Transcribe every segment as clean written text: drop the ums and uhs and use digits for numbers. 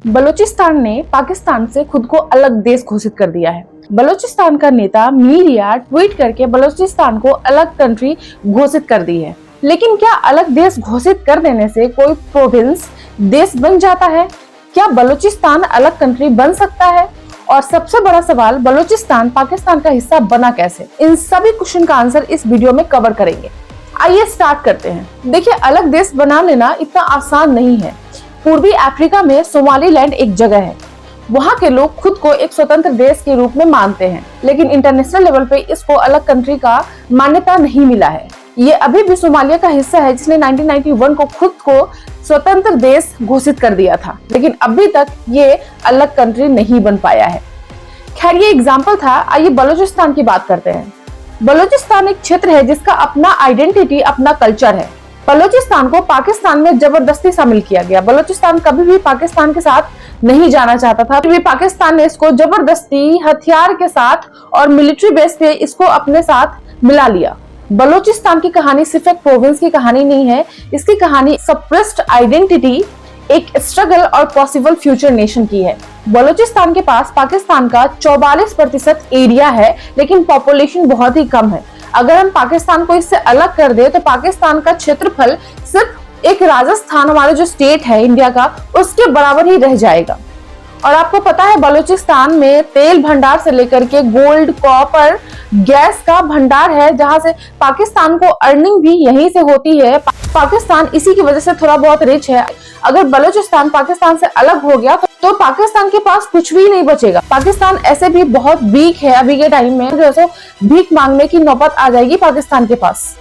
बलूचिस्तान ने पाकिस्तान से खुद को अलग देश घोषित कर दिया है। बलूचिस्तान का नेता मीडिया ट्वीट करके बलूचिस्तान को अलग कंट्री घोषित कर दी है। लेकिन क्या अलग देश घोषित कर देने से कोई प्रोविंस देश बन जाता है? क्या बलूचिस्तान अलग कंट्री बन सकता है? और सबसे बड़ा सवाल, बलूचिस्तान पाकिस्तान का हिस्सा बना कैसे? इन सभी क्वेश्चन का आंसर इस वीडियो में कवर करेंगे। आइए स्टार्ट करते हैं। देखिए, अलग देश बना लेना इतना आसान नहीं है। पूर्वी अफ्रीका में सोमालीलैंड एक जगह है। वहाँ के लोग खुद को एक स्वतंत्र देश के रूप में मानते हैं, लेकिन इंटरनेशनल लेवल पे इसको अलग कंट्री का मान्यता नहीं मिला है। ये अभी भी सोमालिया का हिस्सा है, जिसने 1991 को खुद को स्वतंत्र देश घोषित कर दिया था, लेकिन अभी तक ये अलग कंट्री नहीं बन पाया है। खैर, ये एग्जाम्पल था। आइए बलूचिस्तान की बात करते हैं। बलूचिस्तान एक क्षेत्र है जिसका अपना आइडेंटिटी, अपना कल्चर है। बलूचिस्तान को पाकिस्तान में जबरदस्ती शामिल किया गया। बलूचिस्तान कभी भी पाकिस्तान के साथ नहीं जाना चाहता था, फिर भी पाकिस्तान ने इसको जबरदस्ती हथियार के साथ और मिलिट्री बेस पे इसको अपने साथ मिला लिया। बलूचिस्तान की कहानी सिर्फ एक प्रोविंस की कहानी नहीं है, इसकी कहानी सप्रेस्ड आइडेंटिटी, एक स्ट्रगल और पॉसिबल फ्यूचर नेशन की है। बलूचिस्तान के पास पाकिस्तान का 44% एरिया है, लेकिन पॉपुलेशन बहुत ही कम है। अगर हम पाकिस्तान को इससे अलग कर दे तो पाकिस्तान का क्षेत्रफल सिर्फ एक राजस्थान, हमारा जो स्टेट है इंडिया का, उसके बराबर ही रह जाएगा। और आपको पता है, बलूचिस्तान में तेल भंडार से लेकर के गोल्ड, कॉपर, गैस का भंडार है, जहां से पाकिस्तान को अर्निंग भी यहीं से होती है। पाकिस्तान इसी की वजह से थोड़ा बहुत रिच है। अगर बलूचिस्तान पाकिस्तान से अलग हो गया तो पाकिस्तान के पास कुछ भी नहीं बचेगा। पाकिस्तान ऐसे भी बहुत वीक है, अभी के टाइम में जो है भीख मांगने की नौबत आ जाएगी पाकिस्तान के पास।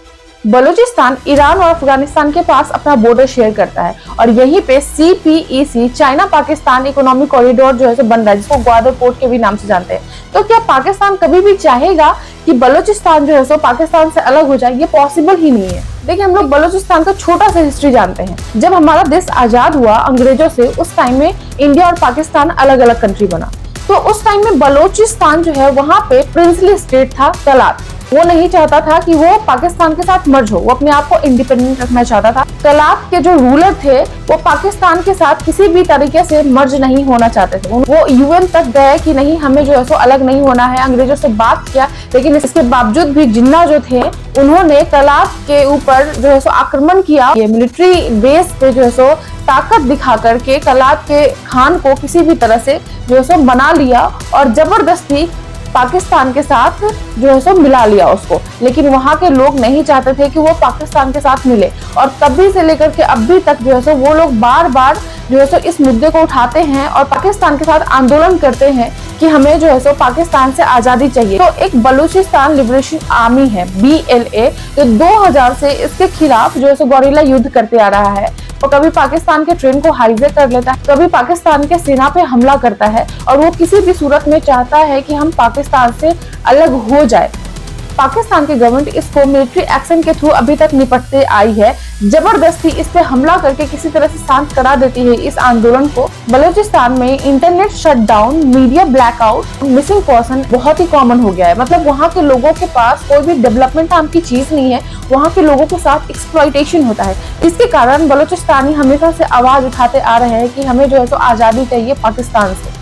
बलूचिस्तान ईरान और अफगानिस्तान के पास अपना बॉर्डर शेयर करता है, और यहीं पे CPEC China Pakistan economic corridor जो है बन रहा है, जिसको ग्वादर पोर्ट के भी नाम से जानते हैं। तो क्या पाकिस्तान कभी भी चाहेगा कि बलूचिस्तान जो है पाकिस्तान से अलग हो जाए? ये पॉसिबल ही नहीं है। देखिए, हम लोग बलूचिस्तान का छोटा सा हिस्ट्री जानते हैं। जब हमारा देश आजाद हुआ अंग्रेजों से, उस टाइम में इंडिया और पाकिस्तान अलग अलग कंट्री बना। तो उस टाइम में बलूचिस्तान जो है वहाँ पे प्रिंसली स्टेट था, तलात। वो नहीं चाहता था कि वो पाकिस्तान के साथ मर्ज हो, वो अपने आप को इंडिपेंडेंट रखना चाहता था। तलात के जो रूलर थे वो पाकिस्तान के साथ किसी भी तरीके से मर्ज नहीं होना चाहते थे। वो UN तक गए कि नहीं, हमें जो है सो अलग नहीं होना है। अंग्रेजों से बात किया, लेकिन इसके बावजूद भी जिन्ना जो थे उन्होंने तलात के ऊपर जो है सो आक्रमण किया। ये मिलिट्री बेस पे जो है सो ताकत दिखा करके तलात के खान को किसी भी तरह से जो है सो बना लिया और जबरदस्ती पाकिस्तान के साथ जो है सो मिला लिया उसको। लेकिन वहाँ के लोग नहीं चाहते थे कि वो पाकिस्तान के साथ मिले, और तभी से लेकर के अभी तक जो है सो वो लोग बार बार जो है सो इस मुद्दे को उठाते हैं और पाकिस्तान के साथ आंदोलन करते हैं कि हमें जो है सो पाकिस्तान से आजादी चाहिए। तो एक बलूचिस्तान लिबरेशन आर्मी है, BLA, जो 2000 से इसके खिलाफ जो है सो गोरिल्ला युद्ध करते आ रहा है। वो कभी पाकिस्तान के ट्रेन को हाईजैक कर लेता है, कभी पाकिस्तान के सेना पे हमला करता है, और वो किसी भी सूरत में चाहता है कि हम पाकिस्तान से अलग हो जाए। पाकिस्तान की गवर्नमेंट इसको मिलिट्री एक्शन के थ्रू अभी तक निपटते आई है। जबरदस्ती इस पे हमला करके किसी तरह से शांत करा देती है इस आंदोलन को। बलूचिस्तान में internet shutdown, media blackout, missing person बहुत ही कॉमन हो गया है। मतलब वहाँ के लोगों के पास कोई भी डेवलपमेंट नाम की चीज नहीं है, वहाँ के लोगों के साथ एक्सप्लॉइटेशन होता है। इसके कारण बलूचिस्तानी हमेशा से आवाज उठाते आ रहे हैं कि हमें जो है सो आजादी चाहिए पाकिस्तान से।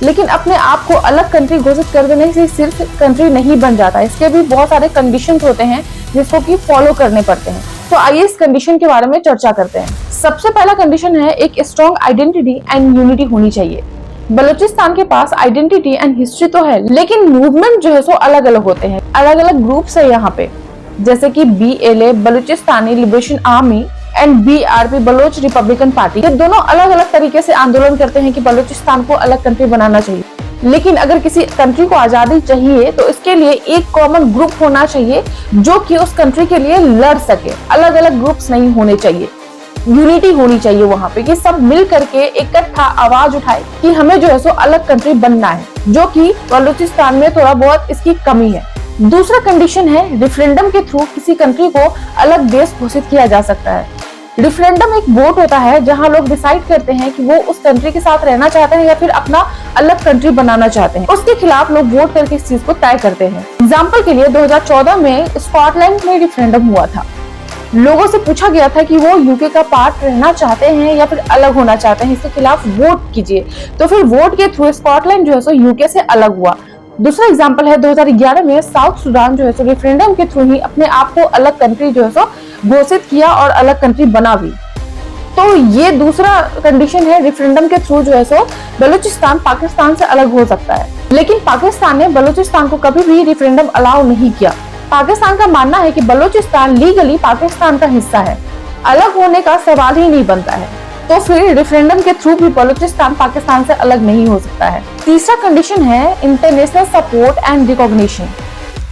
लेकिन अपने आप को अलग कंट्री घोषित कर देने से सिर्फ कंट्री नहीं बन जाता, इसके भी बहुत सारे कंडीशंस होते हैं जिसको कि फॉलो करने पड़ते हैं। तो आइए इस कंडीशन के बारे में चर्चा करते हैं। सबसे पहला कंडीशन है, एक स्ट्रॉन्ग आइडेंटिटी एंड यूनिटी होनी चाहिए। बलूचिस्तान के पास आइडेंटिटी एंड हिस्ट्री तो है, लेकिन मूवमेंट जो है सो अलग अलग होते हैं। अलग अलग ग्रुप्स है यहाँ पे, जैसे कि BLA Balochistani liberation army and BRP Baloch republican party. ये दोनों अलग अलग तरीके से आंदोलन करते हैं कि बलूचिस्तान को अलग कंट्री बनाना चाहिए। लेकिन अगर किसी कंट्री को आजादी चाहिए तो इसके लिए एक कॉमन ग्रुप होना चाहिए जो कि उस कंट्री के लिए लड़ सके। अलग अलग ग्रुप्स नहीं होने चाहिए, यूनिटी होनी चाहिए वहाँ पे, कि सब मिल करके इकट्ठा आवाज उठाए कि हमें जो है सो अलग कंट्री बनना है, जो कि बलूचिस्तान में थोड़ा बहुत इसकी कमी है। दूसरा कंडीशन है, रेफरेंडम के थ्रू किसी कंट्री को अलग देश घोषित किया जा सकता है। रेफरेंडम एक वोट होता है जहां लोग डिसाइड करते हैं कि वो उस कंट्री के साथ रहना चाहते हैं या फिर अपना अलग कंट्री बनाना चाहते हैं। उसके खिलाफ लोग वोट करके इस चीज को तय करते हैं। एग्जाम्पल के लिए 2014 में स्कॉटलैंड में रेफरेंडम हुआ था। लोगों से पूछा गया था कि वो यूके का पार्ट रहना चाहते हैं या फिर अलग होना चाहते हैं, इसके खिलाफ वोट कीजिए। तो फिर वोट के थ्रू स्कॉटलैंड जो है सो यूके से अलग हुआ। दूसरा एग्जांपल है 2011 में साउथ सुडान जो है सो रेफरेंडम के थ्रू ही अपने आप को अलग कंट्री जो है सो घोषित किया और अलग कंट्री बना भी। तो ये दूसरा कंडीशन है, रेफरेंडम के थ्रू जो है सो बलूचिस्तान पाकिस्तान से अलग हो सकता है। लेकिन पाकिस्तान ने बलूचिस्तान को कभी भी रेफरेंडम अलाउ नहीं किया। पाकिस्तान का मानना है कि बलूचिस्तान लीगली पाकिस्तान का हिस्सा है, अलग होने का सवाल ही नहीं बनता है। तो फिर रेफरेंडम के थ्रू भी बलूचिस्तान पाकिस्तान से अलग नहीं हो सकता है। तीसरा कंडीशन है इंटरनेशनल सपोर्ट एंड रिकॉग्निशन।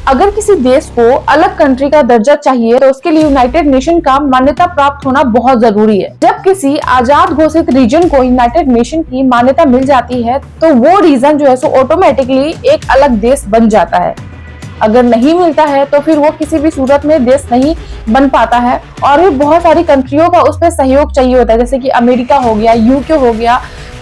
अगर किसी देश को अलग कंट्री का दर्जा चाहिए तो उसके लिए यूनाइटेड नेशन का मान्यता प्राप्त होना बहुत जरूरी है। जब किसी आजाद घोषित रीजन को यूनाइटेड नेशन की मान्यता मिल जाती है तो वो रीजन जो है सो ऑटोमेटिकली एक अलग देश बन जाता है। अगर नहीं मिलता है तो फिर वो किसी भी सूरत में देश नहीं बन पाता है। और भी बहुत सारी कंट्रियों का उस पर सहयोग चाहिए होता है, जैसे कि अमेरिका हो गया, यूके हो गया।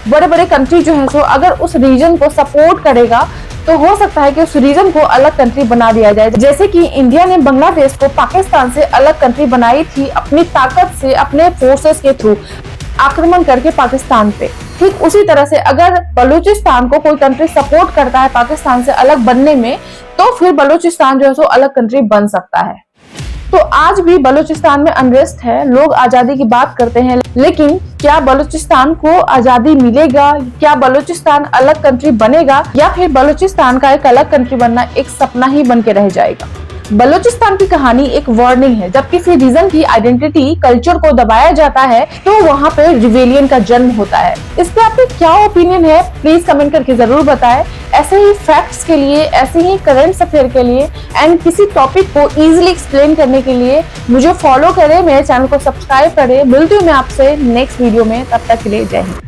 बड़े बड़े कंट्री जो है सो अगर उस रीजन को सपोर्ट करेगा तो हो सकता है कि उस रीजन को अलग कंट्री बना दिया जाए। जैसे कि इंडिया ने बांग्लादेश को पाकिस्तान से अलग कंट्री बनाई थी अपनी ताकत से, अपने फोर्सेस के थ्रू आक्रमण करके पाकिस्तान पे। ठीक उसी तरह से अगर बलूचिस्तान को कोई कंट्री सपोर्ट करता है पाकिस्तान से अलग बनने में तो फिर बलूचिस्तान जो है सो अलग कंट्री बन सकता है। तो आज भी बलूचिस्तान में अनरेस्ट है, लोग आजादी की बात करते हैं, लेकिन क्या बलूचिस्तान को आजादी मिलेगा? क्या बलूचिस्तान अलग कंट्री बनेगा या फिर बलूचिस्तान का एक अलग कंट्री बनना एक सपना ही बन के रह जाएगा? बलूचिस्तान की कहानी एक वार्निंग है। जब किसी रीजन की आइडेंटिटी कल्चर को दबाया जाता है तो वहाँ पे रिवेलियन का जन्म होता है। इस पे आपके क्या ओपिनियन है प्लीज कमेंट करके जरूर बताएं। ऐसे ही फैक्ट्स के लिए, ऐसे ही करंट अफेयर के लिए एंड किसी टॉपिक को इजीली एक्सप्लेन करने के लिए मुझे फॉलो करें, मेरे चैनल को सब्सक्राइब करें। मिलती हूँ मैं आपसे नेक्स्ट वीडियो में, तब तक के लिए जय हिंद।